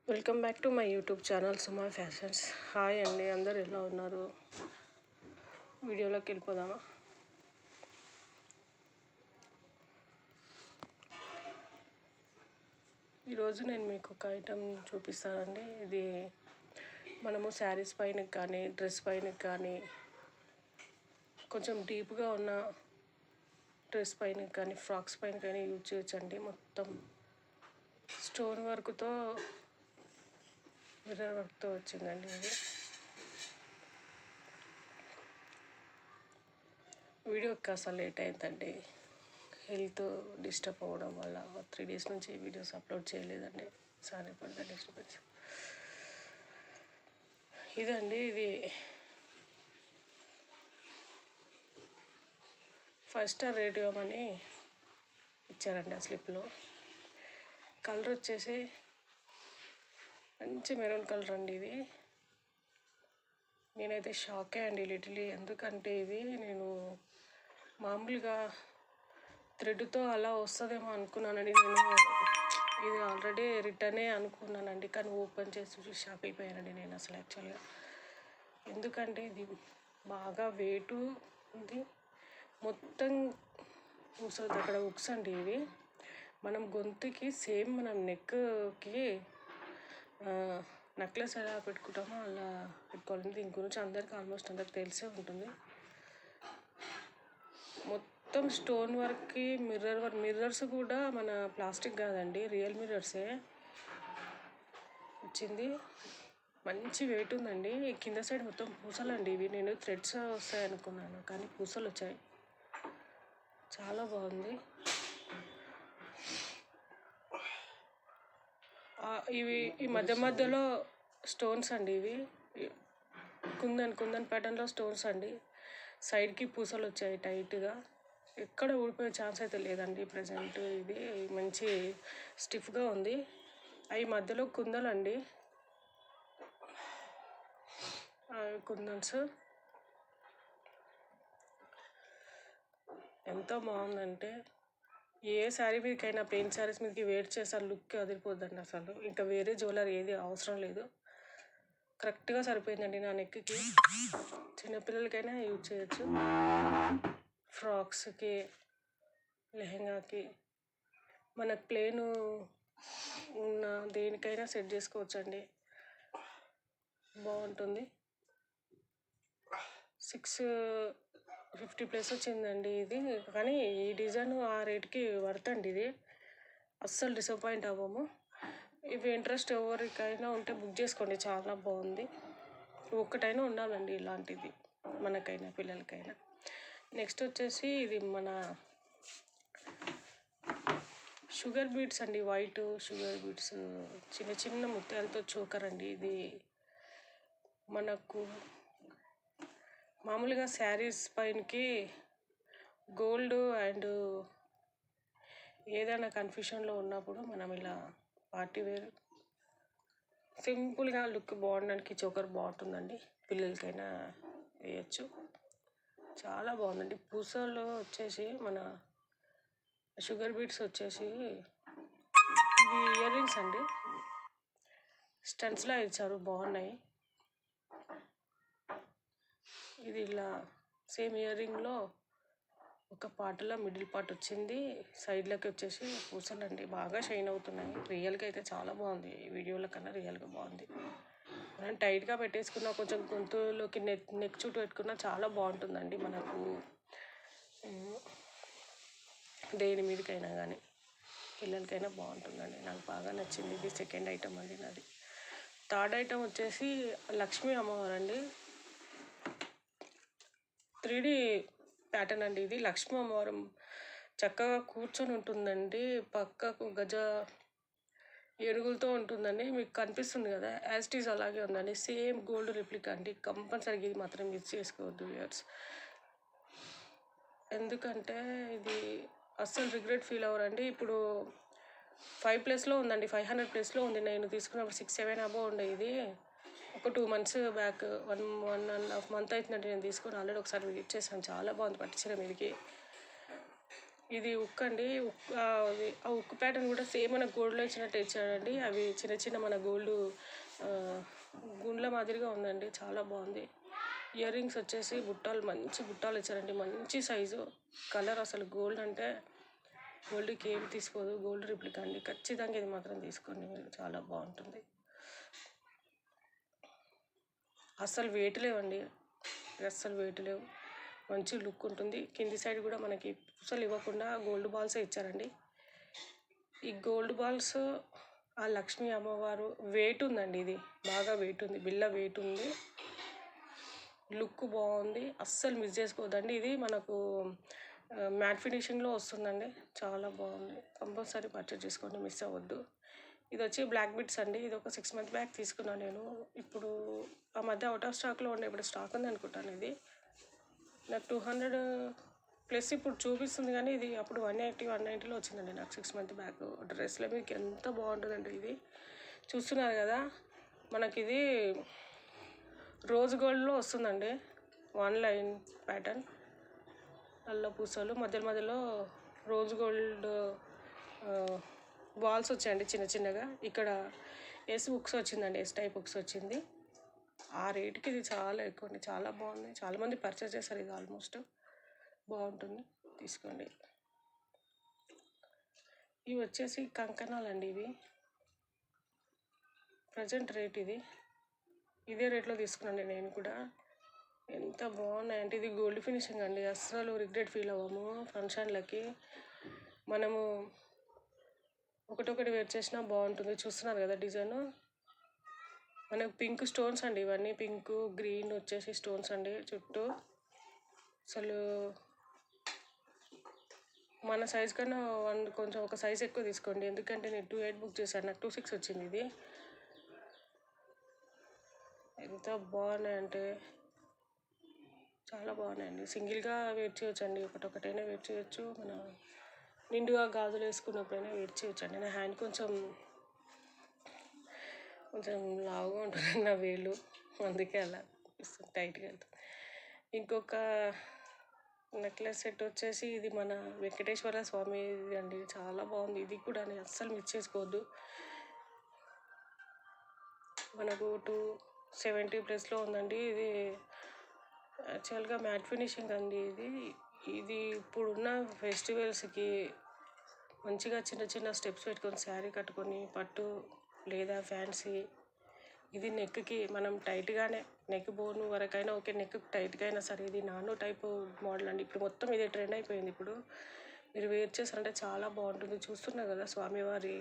Welcome back to my YouTube channel Suma fashions. Hi అండి, అందరు ఎలా ఉన్నారు? వీడియోలోకి వెళ్ళిపోదామా? ఈరోజు నేను మీకు ఒక ఐటెం చూపిస్తానండి. ఇది మనము శారీస్ పైన కానీ డ్రెస్ పైన కానీ కొంచెం డీప్గా ఉన్న డ్రెస్ పైన కానీ ఫ్రాక్స్ పైన కానీ యూజ్ చేయొచ్చండి. మొత్తం స్టోన్ వర్క్తో మిర్రర్ వర్క్తో వచ్చిందండి. ఇది వీడియోకి కాస్త లేట్ అయిందండి. హెల్త్ డిస్టర్బ్ అవ్వడం వల్ల 3 days నుంచి వీడియోస్ అప్లోడ్ చేయలేదండి. Sorry for the disturbance. ఇదండి, ఇది 5 star రేడియో అని ఇచ్చారండి ఆ స్లిప్లో. కలర్ వచ్చేసి మంచి మెరూన్ కలర్ అండి. ఇది నేనైతే షాకే అండి లిటిలీ. ఎందుకంటే ఇది నేను మామూలుగా థ్రెడ్తో అలా వస్తుందేమో అనుకున్నానండి. ఇది ఆల్రెడీ రిటర్నే అనుకున్నానండి, కానీ ఓపెన్ చేసి చూసి షాక్ అయిపోయానండి నేను అసలు యాక్చువల్గా. ఎందుకంటే ఇది బాగా వెయిట్ ఉంది, మొత్తం కూర్చోదు అక్కడ ఉక్స్ అండి. ఇవి మనం గొంతుకి సేమ్ మనం నెక్కి నెక్లెస్ ఎలా పెట్టుకుంటామో అలా పెట్టుకోవాలి. దీని గురించి ఆల్మోస్ట్ అందరికి తెలిసే ఉంటుంది. మొత్తం స్టోన్ వర్క్కి మిర్రర్స్ కూడా మన ప్లాస్టిక్ కాదండి, రియల్ మిర్రర్సే వచ్చింది. మంచి వెయిట్ ఉందండి. కింద సైడ్ మొత్తం పూసలు అండి. ఇవి నేను థ్రెడ్స్ వస్తాయి అనుకున్నాను, కానీ పూసలు వచ్చాయి. చాలా బాగుంది. ఇవి ఈ మధ్యలో స్టోన్స్ అండి. ఇవి కుందన్ ప్యాటర్న్లో స్టోన్స్ అండి. సైడ్కి పూసలు వచ్చాయి టైట్గా. ఎక్కడ ఊడిపోయే ఛాన్స్ అయితే లేదండి ప్రజెంట్. ఇది మంచి స్టిఫ్గా ఉంది. అవి మధ్యలో కుందలు అండి, కుందన్స్. ఎంత బాగుందంటే ఏ శారీ మీదకైనా ప్లెయిన్ శారీస్ మీదకి వేర్ చేస్తారు, లుక్ అదిరిపోద్దండి అసలు. ఇంకా వేరే జ్యువెలరీ ఏది అవసరం లేదు. కరెక్ట్గా సరిపోయిందండి నా నెక్కి. చిన్నపిల్లలకైనా యూజ్ చేయొచ్చు, ఫ్రాక్స్కి, లెహెంగాకి, మనకు ప్లెయిన్ ఉన్న దేనికైనా సెట్ చేసుకోవచ్చండి. బాగుంటుంది. 650+ వచ్చిందండి ఇది. కానీ ఈ డిజైన్ ఆ రేట్కి వర్త్ అండి. ఇది అస్సలు డిసప్పాయింట్ అవ్వము. ఇవి ఇంట్రెస్ట్ ఎవరికైనా ఉంటే బుక్ చేసుకోండి, చాలా బాగుంది. ఒక్కటైనా ఉండాలండి ఇలాంటిది, మనకైనా పిల్లలకైనా. నెక్స్ట్ వచ్చేసి ఇది మన షుగర్ బీడ్స్ అండి. వైట్ షుగర్ బీడ్స్, చిన్న ముత్యాలతో చోకర్ అండి. ఇది మనకు మామూలుగా శారీస్ పైనకి గోల్డ్ అండ్ ఏదైనా కన్ఫ్యూషన్లో ఉన్నప్పుడు మనం ఇలా పార్టీ వేర్ సింపుల్గా లుక్ బాగుండడానికి చోకర్ బాగుంటుందండి. పిల్లలకైనా వేయచ్చు, చాలా బాగుందండి. పూసలు వచ్చేసి మన షుగర్ బీడ్స్ వచ్చేసి ఇవి ఇయర్ రింగ్స్ అండి, స్టన్స్లా ఇచ్చారు, బాగున్నాయి. ఇది ఇలా సేమ్ ఇయర్ రింగ్లో ఒక పార్ట్లో మిడిల్ పార్ట్ వచ్చింది, సైడ్లోకి వచ్చేసి పూసలండి. బాగా షైన్ అవుతున్నాయి. రియల్గా అయితే చాలా బాగుంది, వీడియోల కన్నా రియల్గా బాగుంది. మనం టైట్గా పెట్టేసుకున్నా, కొంచెం గొంతులోకి నెక్ చుట్టూ పెట్టుకున్నా చాలా బాగుంటుందండి. మనకు దేని మీదకైనా కానీ పిల్లలకైనా బాగుంటుందండి. నాకు బాగా నచ్చింది. ఇది సెకండ్ ఐటమ్ అండి నాది. థర్డ్ ఐటమ్ వచ్చేసి లక్ష్మీ అమ్మవారు అండి. 3D ప్యాటర్న్ అండి. ఇది లక్ష్మీ అమ్మవారు చక్కగా కూర్చొని ఉంటుందండి. పక్కకు గజ ఏనుగులతో ఉంటుందండి. మీకు కనిపిస్తుంది కదా, యాజ్ ఇట్ ఈజ్ అలాగే ఉందండి. సేమ్ గోల్డ్ రిప్లికా అండి. కంపల్సరీగా ఇది మాత్రం మిస్ చేసుకోవద్దు వ్యూయర్స్. ఎందుకంటే ఇది అస్సలు రిగ్రెట్ ఫీల్ అవ్వరండి. ఇప్పుడు 5+ ఉందండి, 500+ ఉంది. నేను తీసుకున్నప్పుడు 6-7 అబోవ్ ఉండే. ఇది ఒక 2 months బ్యాక్, 1.5 month అవుతుందండి నేను తీసుకొని. ఆల్రెడీ ఒకసారి విజిట్ చేశాను. చాలా బాగుంది పట్టు చీర మీదకి. ఇది ఉక్ అండి. ఆ ఉక్కు ప్యాటర్న్ కూడా సేమ్ మన గోల్డ్లో ఇచ్చినట్టు ఇచ్చాడండి. అవి చిన్న చిన్న మన గోల్డ్ గుండ్ల మాదిరిగా ఉందండి. చాలా బాగుంది. ఇయర్ రింగ్స్ వచ్చేసి బుట్టాలు, మంచి బుట్టాలు ఇచ్చారండి. మంచి సైజు, కలర్ అసలు గోల్డ్ అంటే గోల్డ్కి ఏమి తీసుకోదు. గోల్డ్ రిప్లికా అండి. ఖచ్చితంగా ఇది మాత్రం తీసుకోండి మీరు, చాలా బాగుంటుంది. అస్సలు వెయిట్ లేవండి, అస్సలు వెయిట్ లేవు. మంచి లుక్ ఉంటుంది. కింది సైడ్ కూడా మనకి పూసలు ఇవ్వకుండా గోల్డ్ బాల్సే ఇచ్చారండి. ఈ గోల్డ్ బాల్స్ ఆ లక్ష్మీ అమ్మవారు వెయిట్ ఉందండి. ఇది బాగా వెయిట్ ఉంది, బిల్ల వెయిట్ ఉంది. లుక్ బాగుంది, అస్సలు మిస్ చేసుకోవద్దండి. ఇది మనకు మ్యాట్ ఫినిషింగ్లో వస్తుందండి. చాలా బాగుంది. కంపల్సరీ పర్చేజ్ చేసుకోండి, మిస్ అవ్వద్దు. ఇది వచ్చి బ్లాక్ బిట్స్ అండి. ఇది ఒక 6 months బ్యాక్ తీసుకున్నాను నేను. ఇప్పుడు ఆ మధ్య అవుట్ ఆఫ్ స్టాక్లో ఉండే, ఇప్పుడు స్టాక్ ఉంది అనుకుంటాను. ఇది నాకు 200 ప్లస్ ఇప్పుడు చూపిస్తుంది, కానీ ఇది అప్పుడు 180, 190లో వచ్చిందండి నాకు 6 months బ్యాక్. డ్రెస్లో మీకు ఎంత బాగుంటుందండి. ఇది చూస్తున్నారు కదా, మనకి ఇది రోజ్ గోల్డ్లో వస్తుందండి. 1 line ప్యాటర్న్, నల్ల పూసలు, మధ్యలో రోజ్ గోల్డ్ బాల్స్ వచ్చాయండి చిన్న చిన్నగా. ఇక్కడ ఎస్ బుక్స్ వచ్చిందండి, ఎస్ టైప్ బుక్స్ వచ్చింది. ఆ రేటుకి ఇది చాలా ఎక్కువ అండి, చాలా బాగుంది. చాలామంది పర్చేస్ చేస్తారు. ఇది ఆల్మోస్ట్ బాగుంటుంది, తీసుకోండి. ఇవి వచ్చేసి కంకణాలు అండి. ఇవి ప్రజెంట్ రేట్ ఇదే రేట్లో తీసుకున్నాను నేను కూడా. ఎంత బాగున్నాయంటే, ఇది గోల్డ్ ఫినిషింగ్ అండి. అస్సలు రిగ్రెట్ ఫీల్ అవ్వము. ఫంక్షన్లకి మనము ఒకటొకటి వేర్ చేసినా బాగుంటుంది. చూస్తున్నారు కదా డిజైన్, మనకు పింక్ స్టోన్స్ అండి. ఇవన్నీ పింక్, గ్రీన్ వచ్చేసి స్టోన్స్ అండి చుట్టూ. అసలు మన సైజ్ కన్నా కొంచెం ఒక సైజ్ ఎక్కువ తీసుకోండి, ఎందుకంటే నేను 28 బుక్ చేశాను, నాకు 26 వచ్చింది. ఇది ఎంత బాగున్నాయంటే చాలా బాగున్నాయండి. సింగిల్గా వేర్ చేయొచ్చండి, ఒకటైనా వేర్ చేయొచ్చు. మన నిండుగా గాజులు వేసుకున్నప్పుడైనా వేర్ చేయొచ్చండి. నా హ్యాండ్ కొంచెం లావుగా ఉంటుంది నా వేలు, అందుకే అలా టైట్గా వెళ్తుంది. ఇంకొక నెక్లెస్ సెట్ వచ్చేసి ఇది మన వెంకటేశ్వర స్వామి అండి. చాలా బాగుంది. ఇది కూడా అస్సలు మిస్ చేసుకోవద్దు. మనకు 270 ప్లస్లో ఉందండి. ఇది యాక్చువల్గా మ్యాట్ ఫినిషింగ్ అండి. ఇది ఇప్పుడున్న ఫెస్టివల్స్కి మంచిగా చిన్న చిన్న స్టెప్స్ పెట్టుకొని శారీ కట్టుకొని, పట్టు లేదా ఫ్యాన్సీ, ఇది నెక్కి మనం టైట్గానే, నెక్ బోన్ వరకైనా ఓకే, నెక్ టైట్గా అయినా సరే. ఇది నానో టైప్ మోడల్ అండి. ఇప్పుడు మొత్తం ఇదే ట్రెండ్ అయిపోయింది. ఇప్పుడు మీరు వేర్ చేస్తారంటే చాలా బాగుంటుంది. చూస్తున్నారు కదా స్వామివారి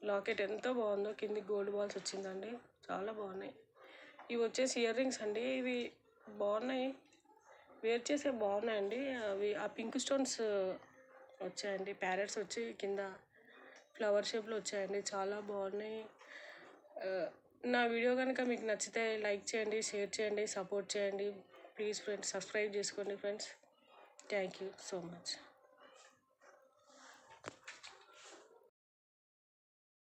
లాకెట్ ఎంత బాగుందో, కింది గోల్డ్ బాల్స్ వచ్చిందండి, చాలా బాగున్నాయి. ఇవి వచ్చేసి ఇయర్ రింగ్స్ అండి. ఇవి బాగున్నాయి, వేర్ చేసే బాగున్నాయండి. అవి ఆ పింక్ స్టోన్స్ వచ్చాయండి, ప్యారెట్స్ వచ్చి కింద ఫ్లవర్ షేప్లో వచ్చాయండి, చాలా బాగున్నాయి. నా వీడియో కనుక మీకు నచ్చితే లైక్ చేయండి, షేర్ చేయండి, సపోర్ట్ చేయండి. ప్లీజ్ ఫ్రెండ్స్, సబ్స్క్రైబ్ చేసుకోండి friends. Thank you so much.